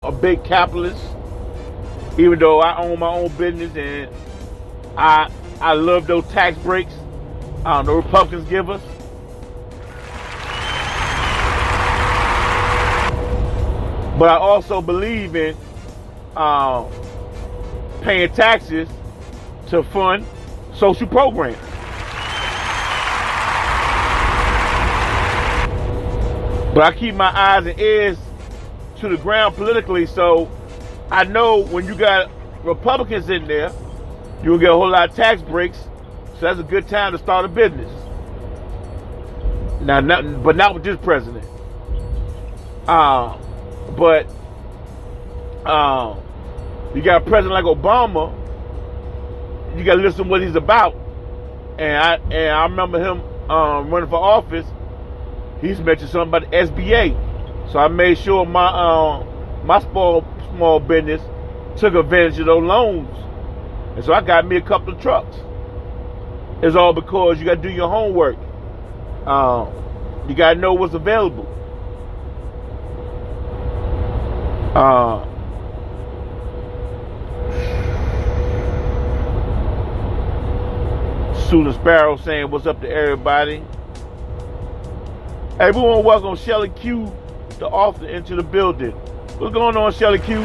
a big capitalist, even though I own my own business and I love those tax breaks the Republicans give us. But I also believe in paying taxes to fund social programs. But I keep my eyes and ears to the ground politically, so I know when you got Republicans in there, you'll get a whole lot of tax breaks. So that's a good time to start a business. Now, not with this president. But you got a president like Obama, you got to listen to what he's about. And I remember him running for office. He's mentioned something about the SBA, so I made sure my small business took advantage of those loans, and so I got me a couple of trucks. It's all because you got to do your homework. You got to know what's available. Susan Sparrow saying, "What's up to everybody?" Hey, we want to welcome Shelly Q, the author, into the building. What's going on, Shelly Q?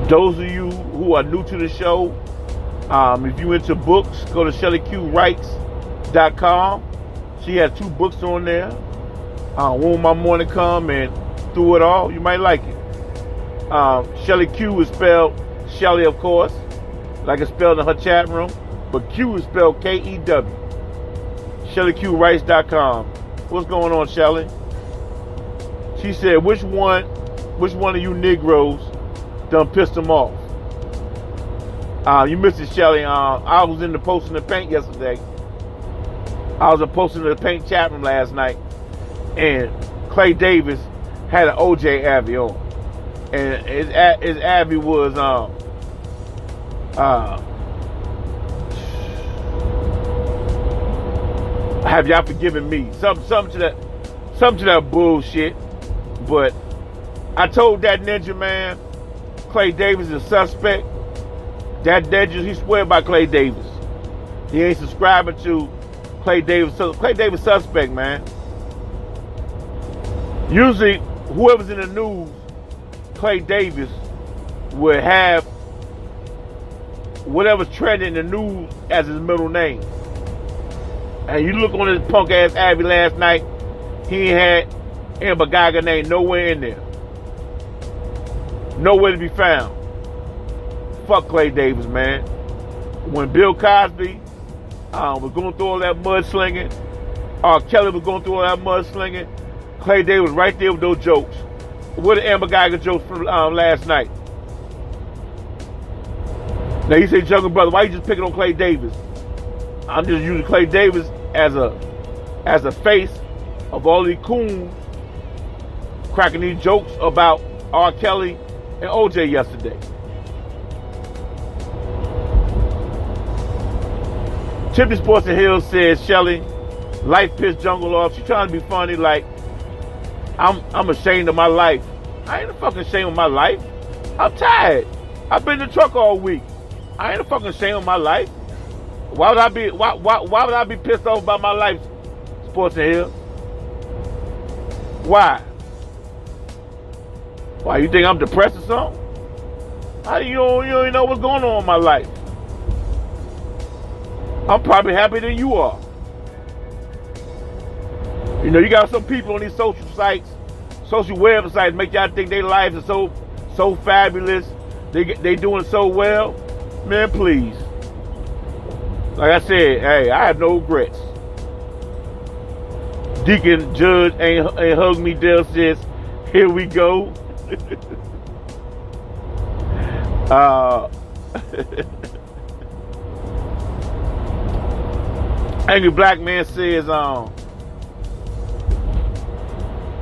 Those of you who are new to the show, if you're into books, go to ShellyQWrites.com. She has 2 books on there. When My Morning Come and Through It All, you might like it. Shelly Q is spelled Shelly, of course, like it's spelled in her chat room, but Q is spelled K-E-W. ShellyQWrites.com. What's going on, Shelly? She said, which one of you Negroes done pissed them off? You missed it, Shelly. I was in the Posting the Paint yesterday. I was in Posting the Paint chat room last night, and Clay Davis had an OJ Abbey on. And his Abbey was have y'all forgiven me? Something to that bullshit. But I told that ninja man, Clay Davis is a suspect. That ninja, he swear by Clay Davis. He ain't subscribing to Clay Davis. So Clay Davis suspect, man. Usually, whoever's in the news, Clay Davis would have whatever's trending in the news as his middle name. And you look on this punk ass Abby last night, he ain't had Amber Geiger name nowhere in there. Nowhere to be found. Fuck Clay Davis, man. When Bill Cosby was going through all that mudslinging, RKelly was going through all that mudslinging, Clay Davis was right there with those jokes. What the Amber Geiger jokes from last night? Now you say, Jungle Brother, why you just picking on Clay Davis? I'm just using Clay Davis as a face of all these coons cracking these jokes about R. Kelly and OJ yesterday. Tiffany Sports and Hills says, Shelly, life pissed Jungle off. She trying to be funny like, I'm ashamed of my life. I ain't fucking ashamed of my life. I'm tired. I've been in the truck all week. I ain't fucking ashamed of my life. Why would I be pissed off about my life, Sports and Hills? Why? Why, you think I'm depressed or something? How you don't even know what's going on in my life? I'm probably happier than you are. You know, you got some people on these social sites, social websites, make y'all think their lives are so fabulous. They doing so well. Man, please. Like I said, hey, I have no regrets. Deacon Judge ain't hug me. Dale says, here we go. Angry Black Man says,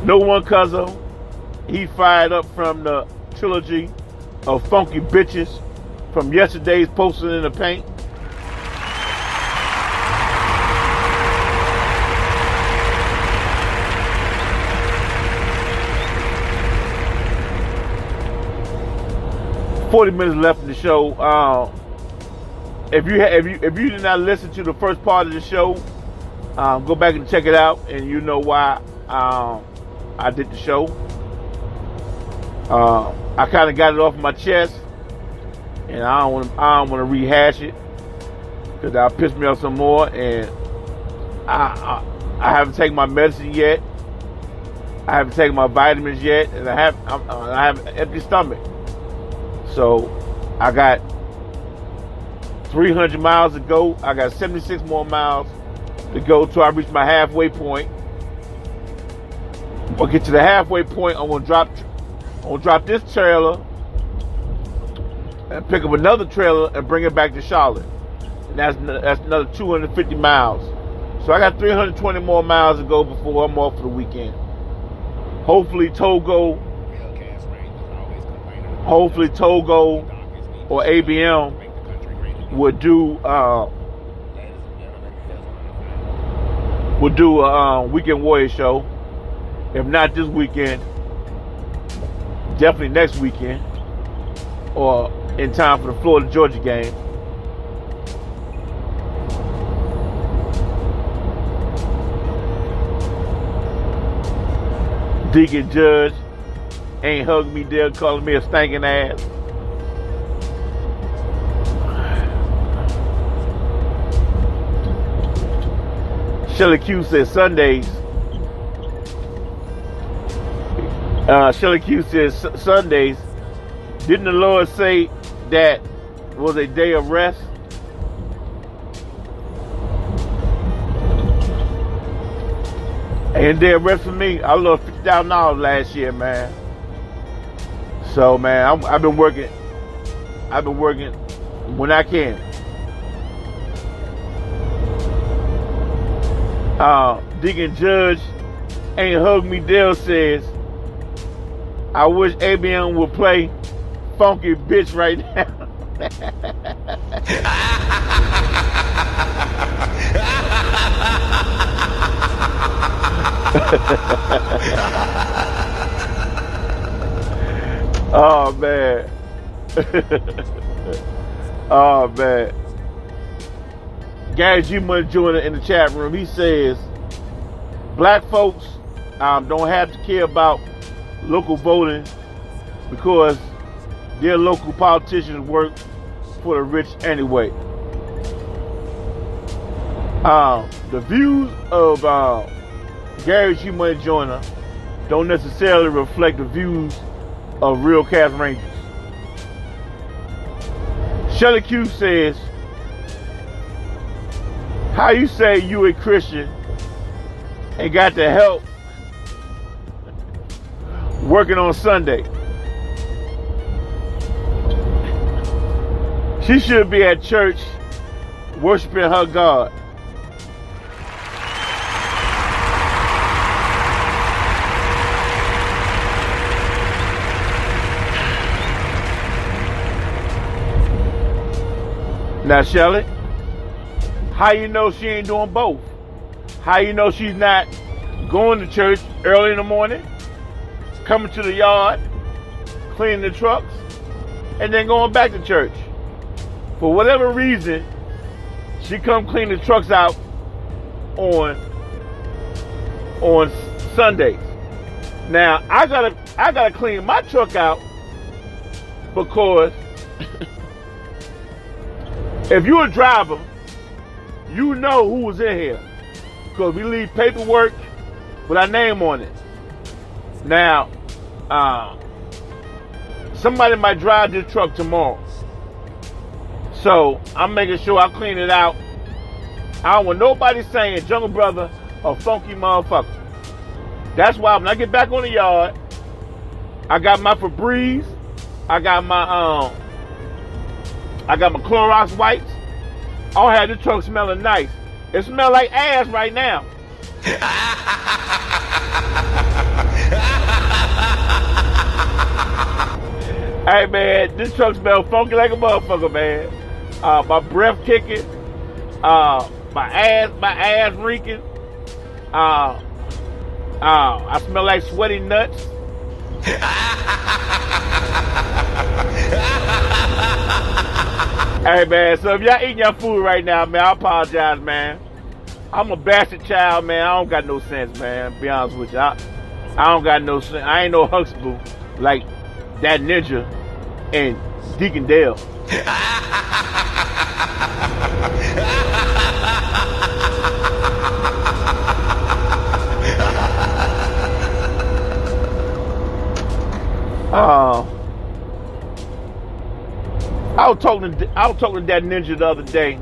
no one cuzzo. He fired up from the trilogy of funky bitches from yesterday's Posting in the Paint. 40 minutes left in the show. If you did not listen to the first part of the show, go back and check it out, and you know why I did the show. I kind of got it off my chest, and I don't want to rehash it because that'll piss me off some more. And I haven't taken my medicine yet. I haven't taken my vitamins yet, and I have an empty stomach. So I got 300 miles to go. I got 76 more miles to go till I reach my halfway point. I'll get to the halfway point. I'm gonna drop this trailer and pick up another trailer and bring it back to Charlotte. And that's another 250 miles. So I got 320 more miles to go before I'm off for the weekend. Hopefully Togo or ABM would do a Weekend Warrior show. If not this weekend, definitely next weekend, or in time for the Florida-Georgia game. Deacon Judge ain't hugging me there, calling me a stinking ass. Shelly Q says Sundays. Shelly Q says Sundays. Didn't the Lord say that was a day of rest? And a day of rest for me. I lost $50,000 last year, man. So, man, I've been working. I've been working when I can. Deacon Judge ain't hugged me. Dale says, I wish ABM would play Funky Bitch right now. Oh, man. Oh, man. Gary G. Money Jr. in the chat room, he says, black folks don't have to care about local voting because their local politicians work for the rich anyway. The views of Gary G. Money Jr. don't necessarily reflect the views of real Cast Rangers. Shelly Q says, how you say you a Christian and got the help working on Sunday? She should be at church worshiping her God. Now, Shelly, how you know she ain't doing both? How you know she's not going to church early in the morning, coming to the yard, cleaning the trucks, and then going back to church? For whatever reason, she come clean the trucks out on Sundays. Now I gotta clean my truck out because if you're a driver, you know who was in here because we leave paperwork with our name on it. Now, somebody might drive this truck tomorrow. So I'm making sure I clean it out. I don't want nobody saying Jungle Brother a funky motherfucker. That's why when I get back on the yard, I got my Febreze, I got my Clorox wipes. I'll have the truck smelling nice. It smells like ass right now. Hey man, this truck smells funky like a motherfucker, man. My breath kicking, my ass reeking. I smell like sweaty nuts. Hey, man, so if y'all eating your food right now, man, I apologize, man. I'm a bastard child, man. I don't got no sense, man. Be honest with you. I don't got no sense. I ain't no Huxtable like that ninja and Deacon Dale. I was talking to that ninja the other day,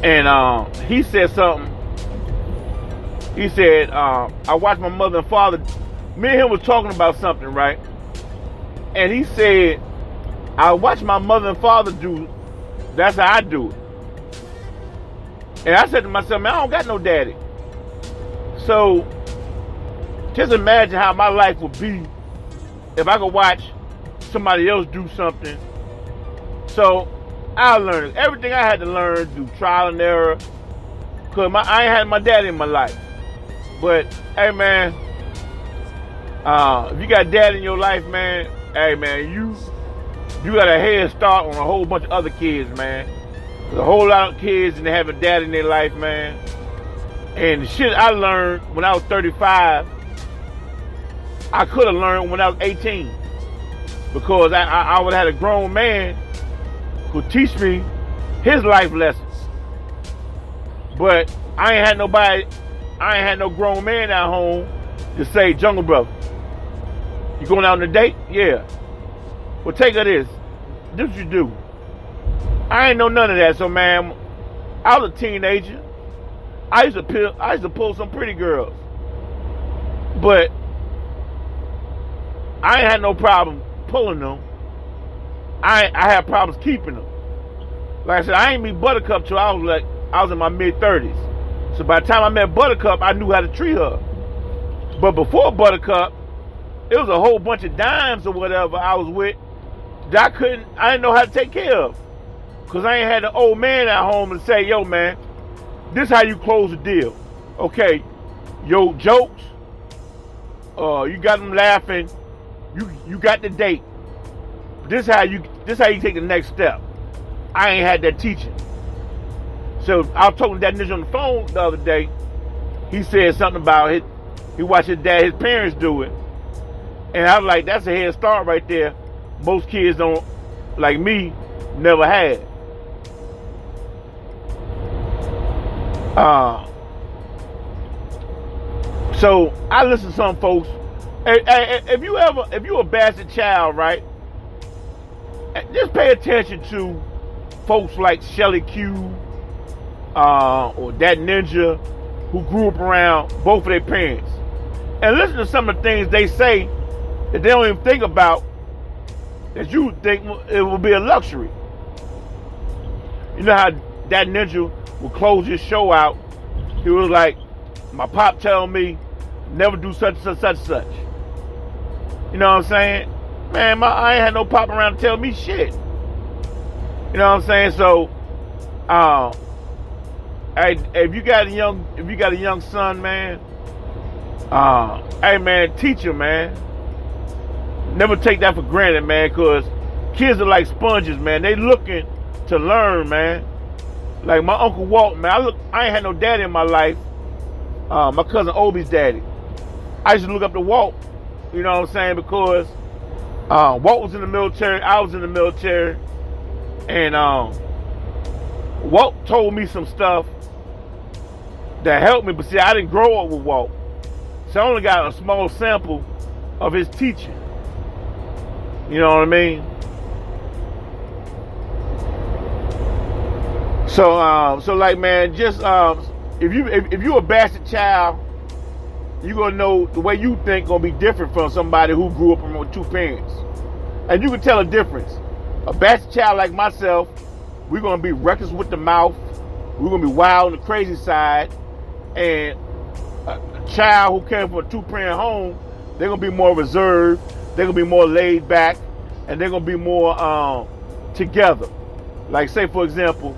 and he said something. He said, I watched my mother and father. Me and him was talking about something, right? And he said, I watched my mother and father do. That's how I do it. And I said to myself, man, I don't got no daddy. So just imagine how my life would be if I could watch somebody else do something. So I learned everything I had to learn through trial and error, because I ain't had my daddy in my life. But hey, man, if you got dad in your life, man, hey, man, you got a head start on a whole bunch of other kids, man. There's a whole lot of kids and they have a dad in their life, man. And the shit I learned when I was 35, I could have learned when I was 18, because I would have had a grown man who teach me his life lessons. But I ain't had no grown man at home to say, Jungle Brother, you going out on a date? Yeah. Well, take her this. This what you do. I ain't know none of that. So, man, I was a teenager. I used to pull some pretty girls. But I ain't had no problem pulling them. I had problems keeping them. Like I said, I ain't meet Buttercup till I was in my mid-30s. So by the time I met Buttercup, I knew how to treat her. But before Buttercup, it was a whole bunch of dimes or whatever I was with that I didn't know how to take care of. Because I ain't had an old man at home and say, yo, man, this is how you close the deal. Okay, your jokes, you got them laughing, you got the date. This how you take the next step. I ain't had that teaching. So I was talking to that nigga on the phone the other day. He said something about he watched his parents do it. And I was like, that's a head start right there. Most kids don't, like me, never had. So I listen to some folks. If you a bastard child, right? Just pay attention to folks like Shelly Q, or that ninja who grew up around both of their parents, and listen to some of the things they say that they don't even think about, that you think it will be a luxury. You know how that ninja would close his show out? He was like, my pop telling me never do such and such and such. You know what I'm saying? Man, I ain't had no pop around to tell me shit. You know what I'm saying? So, if you got a young son, man, hey, man, teach him, man. Never take that for granted, man, because kids are like sponges, man. They looking to learn, man. Like my Uncle Walt, man. I ain't had no daddy in my life. My cousin Obi's daddy. I used to look up to Walt. You know what I'm saying? Because Walt was in the military. I was in the military. And Walt told me some stuff that helped me. But see, I didn't grow up with Walt. So I only got a small sample of his teaching. You know what I mean? So like, man, just if you a bastard child, you're gonna know the way you think gonna be different from somebody who grew up with two parents, and you can tell a difference. A bastard child like myself, we're gonna be reckless with the mouth, we're gonna be wild on the crazy side, and a child who came from a two-parent home, they're gonna be more reserved, they're gonna be more laid back, and they're gonna be more together. Like, say for example,